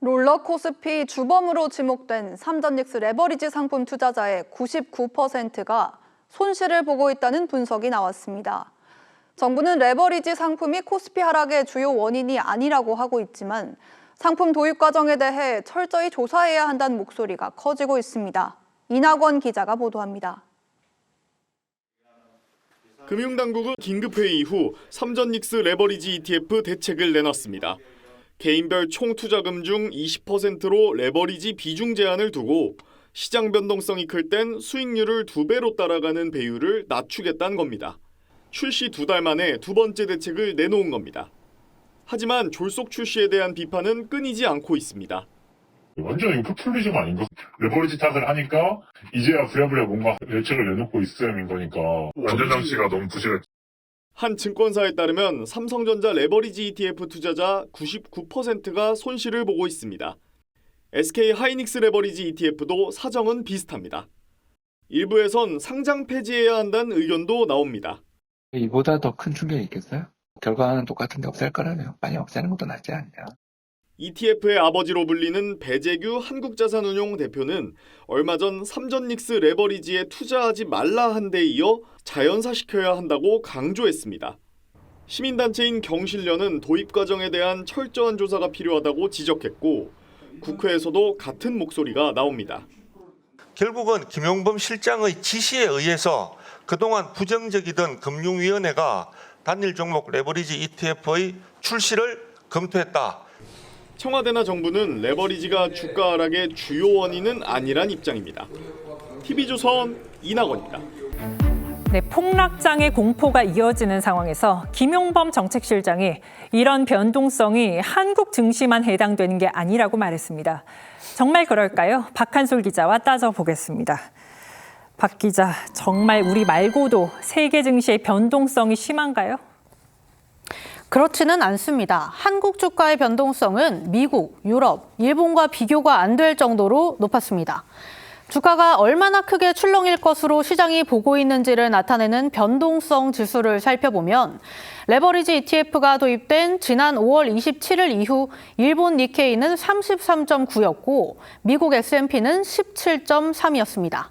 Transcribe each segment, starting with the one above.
롤러코스피 주범으로 지목된 삼전닉스 레버리지 상품 투자자의 99%가 손실을 보고 있다는 분석이 나왔습니다. 정부는 레버리지 상품이 코스피 하락의 주요 원인이 아니라고 하고 있지만 상품 도입 과정에 대해 철저히 조사해야 한다는 목소리가 커지고 있습니다. 이낙원 기자가 보도합니다. 금융당국은 긴급회의 이후 삼전닉스 레버리지 ETF 대책을 내놨습니다. 개인별 총 투자금 중 20%로 레버리지 비중 제한을 두고 시장 변동성이 클 땐 수익률을 2배로 따라가는 배율을 낮추겠다는 겁니다. 출시 2달 만에 두 번째 대책을 내놓은 겁니다. 하지만 졸속 출시에 대한 비판은 끊이지 않고 있습니다. 완전 이거 포퓰리즘 아닌가? 레버리지 탓을 하니까 이제야 부랴부랴 뭔가 대책을 내놓고 있음인 거니까 안전장치가 너무 부실했죠. 한 증권사에 따르면 삼성전자 레버리지 ETF 투자자 99%가 손실을 보고 있습니다. SK 하이닉스 레버리지 ETF도 사정은 비슷합니다. 일부에선 상장 폐지해야 한다는 의견도 나옵니다. 이보다 더 큰 충격이 있겠어요? 결과는 똑같은데 없앨 거라면 빨리 없애는 것도 낫지 않냐. ETF의 아버지로 불리는 배재규 한국자산운용 대표는 얼마 전 삼전닉스 레버리지에 투자하지 말라 한 데 이어 자연사시켜야 한다고 강조했습니다. 시민단체인 경실련은 도입 과정에 대한 철저한 조사가 필요하다고 지적했고 국회에서도 같은 목소리가 나옵니다. 결국은 김용범 실장의 지시에 의해서 그동안 부정적이던 금융위원회가 단일 종목 레버리지 ETF의 출시를 검토했다. 청와대나 정부는 레버리지가 주가 하락의 주요 원인은 아니란 입장입니다. TV조선 이낙원입니다. 네, 폭락장의 공포가 이어지는 상황에서 김용범 정책실장이 이런 변동성이 한국 증시만 해당되는 게 아니라고 말했습니다. 정말 그럴까요? 박한솔 기자와 따져보겠습니다. 박 기자, 정말 우리 말고도 세계 증시의 변동성이 심한가요? 그렇지는 않습니다. 한국 주가의 변동성은 미국, 유럽, 일본과 비교가 안 될 정도로 높았습니다. 주가가 얼마나 크게 출렁일 것으로 시장이 보고 있는지를 나타내는 변동성 지수를 살펴보면 레버리지 ETF가 도입된 지난 5월 27일 이후 일본 니케이는 33.9였고 미국 S&P는 17.3이었습니다.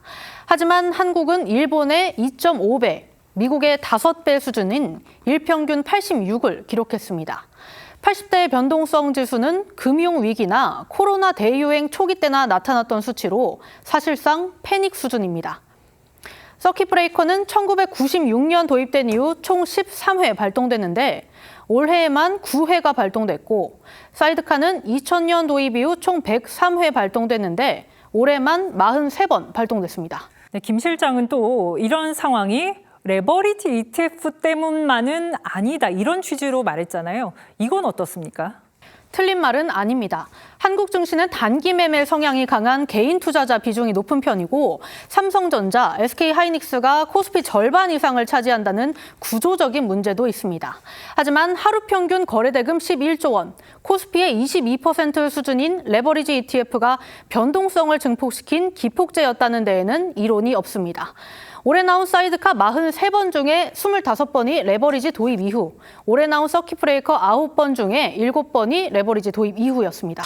하지만 한국은 일본의 2.5배, 미국의 5배 수준인 일평균 86을 기록했습니다. 80대 변동성 지수는 금융위기나 코로나 대유행 초기 때나 나타났던 수치로 사실상 패닉 수준입니다. 서킷 브레이커는 1996년 도입된 이후 총 13회 발동됐는데 올해에만 9회가 발동됐고 사이드카는 2000년 도입 이후 총 103회 발동됐는데 올해만 43번 발동됐습니다. 네, 김 실장은 또 이런 상황이 레버리지 ETF 때문만은 아니다 이런 취지로 말했잖아요. 이건 어떻습니까? 틀린 말은 아닙니다. 한국 증시는 단기 매매 성향이 강한 개인 투자자 비중이 높은 편이고 삼성전자, SK 하이닉스가 코스피 절반 이상을 차지한다는 구조적인 문제도 있습니다. 하지만 하루 평균 거래대금 11조 원, 코스피의 22% 수준인 레버리지 ETF가 변동성을 증폭시킨 기폭제였다는 데에는 이론이 없습니다. 올해 나온 사이드카 43번 중에 25번이 레버리지 도입 이후, 올해 나온 서킷 브레이커 9번 중에 7번이 레버리지 도입 이후였습니다.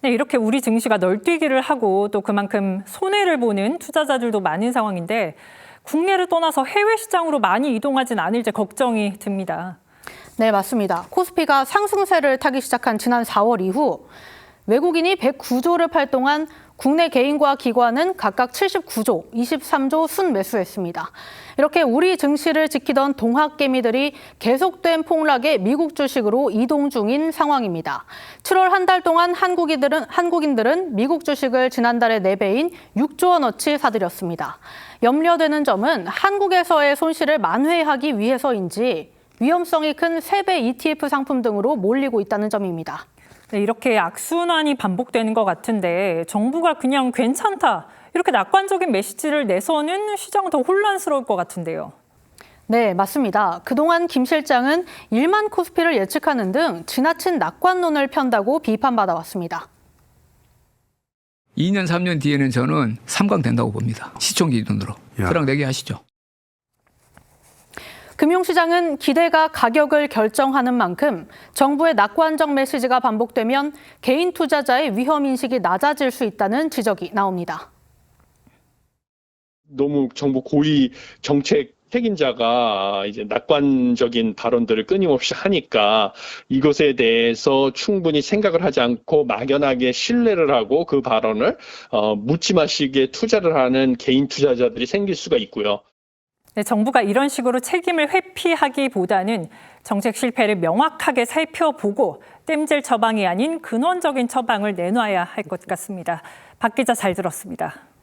네, 이렇게 우리 증시가 널뛰기를 하고 또 그만큼 손해를 보는 투자자들도 많은 상황인데 국내를 떠나서 해외 시장으로 많이 이동하진 않을지 걱정이 듭니다. 네, 맞습니다. 코스피가 상승세를 타기 시작한 지난 4월 이후 외국인이 109조를 팔 동안 국내 개인과 기관은 각각 79조, 23조 순매수했습니다. 이렇게 우리 증시를 지키던 동학개미들이 계속된 폭락에 미국 주식으로 이동 중인 상황입니다. 7월 한 달 동안 한국인들은 미국 주식을 지난달의 4배인 6조 원어치 사들였습니다. 염려되는 점은 한국에서의 손실을 만회하기 위해서인지 위험성이 큰 세배 ETF 상품 등으로 몰리고 있다는 점입니다. 네, 이렇게 악순환이 반복되는 것 같은데 정부가 그냥 괜찮다 이렇게 낙관적인 메시지를 내서는 시장은 더 혼란스러울 것 같은데요. 네, 맞습니다. 그동안 김 실장은 1만 코스피를 예측하는 등 지나친 낙관론을 편다고 비판받아왔습니다. 2년, 3년 뒤에는 저는 3강 된다고 봅니다. 시총 기준으로. 저랑 내기하시죠. 금융시장은 기대가 가격을 결정하는 만큼 정부의 낙관적 메시지가 반복되면 개인 투자자의 위험인식이 낮아질 수 있다는 지적이 나옵니다. 너무 정부 고위 정책 책임자가 이제 낙관적인 발언들을 끊임없이 하니까 이것에 대해서 충분히 생각을 하지 않고 막연하게 신뢰를 하고 그 발언을 묻지마시게 투자를 하는 개인 투자자들이 생길 수가 있고요. 네, 정부가 이런 식으로 책임을 회피하기보다는 정책 실패를 명확하게 살펴보고 땜질 처방이 아닌 근원적인 처방을 내놔야 할 것 같습니다. 박 기자 잘 들었습니다.